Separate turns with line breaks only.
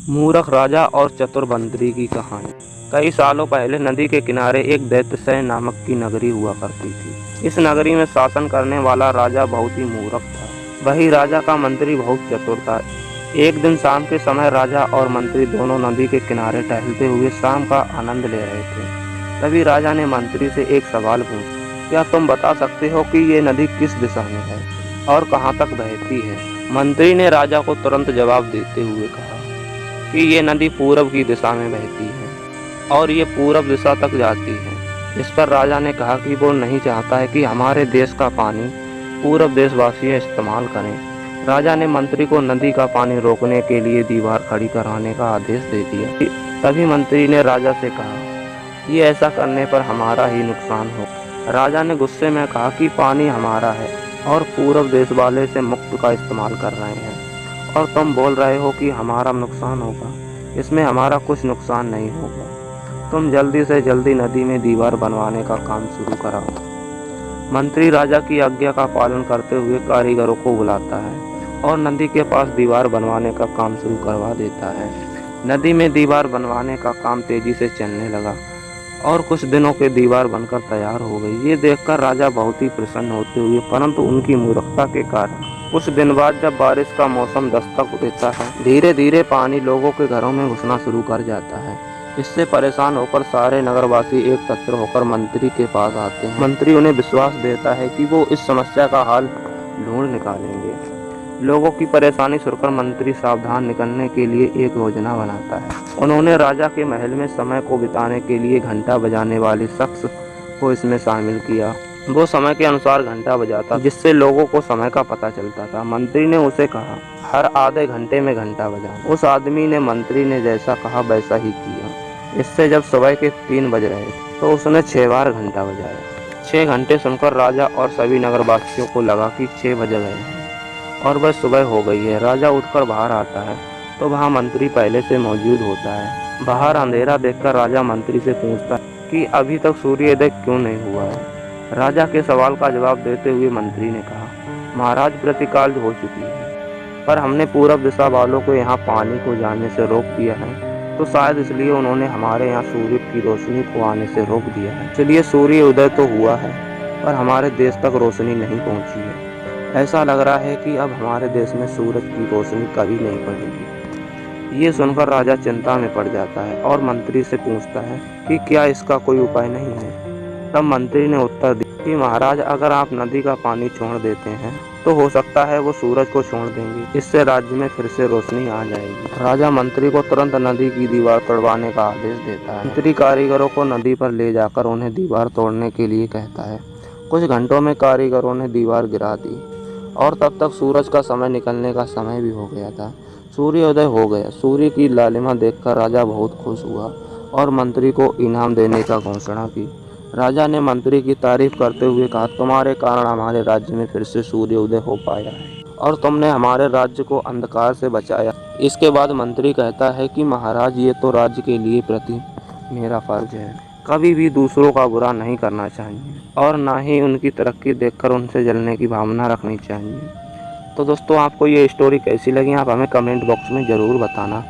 मूर्ख राजा और चतुर मंत्री की कहानी। कई सालों पहले नदी के किनारे एक दैत्यसेन नामक की नगरी हुआ करती थी। इस नगरी में शासन करने वाला राजा बहुत ही मूर्ख था। वही राजा का मंत्री बहुत चतुर था। एक दिन शाम के समय राजा और मंत्री दोनों नदी के किनारे टहलते हुए शाम का आनंद ले रहे थे। तभी राजा ने मंत्री से एक सवाल पूछा, क्या तुम बता सकते हो कि ये नदी किस दिशा में है और कहाँ तक बहती है? मंत्री ने राजा को तुरंत जवाब देते हुए कहा कि ये नदी पूरब की दिशा में बहती है और ये पूरब दिशा तक जाती है। इस पर राजा ने कहा कि वो नहीं चाहता है कि हमारे देश का पानी पूरब देशवासी इस्तेमाल करें। राजा ने मंत्री को नदी का पानी रोकने के लिए दीवार खड़ी कराने का आदेश दे दिया। तभी मंत्री ने राजा से कहा, ये ऐसा करने पर हमारा ही नुकसान हो। राजा ने गुस्से में कहा कि पानी हमारा है और पूरब देश वाले से मुफ्त का इस्तेमाल कर रहे हैं और तुम बोल रहे हो कि हमारा नुकसान होगा। इसमें हमारा कुछ नुकसान नहीं होगा। तुम जल्दी से जल्दी नदी में दीवार बनवाने का काम शुरू कराओ। मंत्री राजा की आज्ञा का पालन करते हुए कारीगरों को बुलाता है और नदी के पास दीवार बनवाने का काम शुरू करवा देता है। नदी में दीवार बनवाने का काम तेजी से चलने लगा और कुछ दिनों के दीवार बनकर तैयार हो गई। ये देखकर राजा बहुत ही प्रसन्न होते हुए, परंतु उनकी मूर्खता के कारण कुछ दिन बाद जब बारिश का मौसम दस्तक देता है, धीरे धीरे पानी लोगों के घरों में घुसना शुरू कर जाता है। इससे परेशान होकर सारे नगरवासी एकत्र होकर मंत्री के पास आते हैं। मंत्री उन्हें विश्वास देता है कि वो इस समस्या का हल ढूंढ निकालेंगे। लोगों की परेशानी सुनकर मंत्री सावधान निकलने के लिए एक योजना बनाता है। उन्होंने राजा के महल में समय को बिताने के लिए घंटा बजाने वाले शख्स को इसमें शामिल किया। वो समय के अनुसार घंटा बजाता, जिससे लोगों को समय का पता चलता था। मंत्री ने उसे कहा, हर आधे घंटे में घंटा बजाना। उस आदमी ने मंत्री ने जैसा कहा वैसा ही किया। इससे जब सुबह के 3 बज रहे थे तो उसने 6 बार घंटा बजाया। 6 घंटे सुनकर राजा और सभी नगरवासियों को लगा कि 6 बज गए हैं और बस सुबह हो गई है। राजा उठकर बाहर आता है तो वहाँ मंत्री पहले से मौजूद होता है। बाहर अंधेरा देखकर राजा मंत्री से पूछता है कि अभी तक सूर्योदय क्यों नहीं हुआ है। राजा के सवाल का जवाब देते हुए मंत्री ने कहा, महाराज प्रतिकाल हो चुकी है, पर हमने पूरब दिशा वालों को यहाँ पानी को जाने से रोक दिया है, तो शायद इसलिए उन्होंने हमारे यहाँ सूर्य की रोशनी को आने से रोक दिया है। चलिए, सूर्य उदय तो हुआ है पर हमारे देश तक रोशनी नहीं पहुँची है। ऐसा लग रहा है कि अब हमारे देश में सूरज की रोशनी कभी नहीं पड़ेगी। ये सुनकर राजा चिंता में पड़ जाता है और मंत्री से पूछता है कि क्या इसका कोई उपाय नहीं है। तब मंत्री ने उत्तर दिया कि महाराज, अगर आप नदी का पानी छोड़ देते हैं तो हो सकता है वो सूरज को छोड़ देंगे। इससे राज्य में फिर से रोशनी आ जाएगी। राजा मंत्री को तुरंत नदी की दीवार तोड़वाने का आदेश देता है। मंत्री कारीगरों को नदी पर ले जाकर उन्हें दीवार तोड़ने के लिए कहता है। कुछ घंटों में कारीगरों ने दीवार गिरा दी और तब तक सूरज का समय निकलने का समय भी हो गया था। सूर्योदय हो गया। सूर्य की लालिमा देखकर राजा बहुत खुश हुआ और मंत्री को इनाम देने का घोषणा की। राजा ने मंत्री की तारीफ करते हुए कहा, तुम्हारे कारण हमारे राज्य में फिर से सूर्योदय हो पाया है और तुमने हमारे राज्य को अंधकार से बचाया। इसके बाद मंत्री कहता है कि महाराज, ये तो राज्य के लिए प्रति मेरा फर्ज है। कभी भी दूसरों का बुरा नहीं करना चाहिए और ना ही उनकी तरक्की देखकर उनसे जलने की भावना रखनी चाहिए। तो दोस्तों, आपको ये स्टोरी कैसी लगी आप हमें कमेंट बॉक्स में ज़रूर बताना।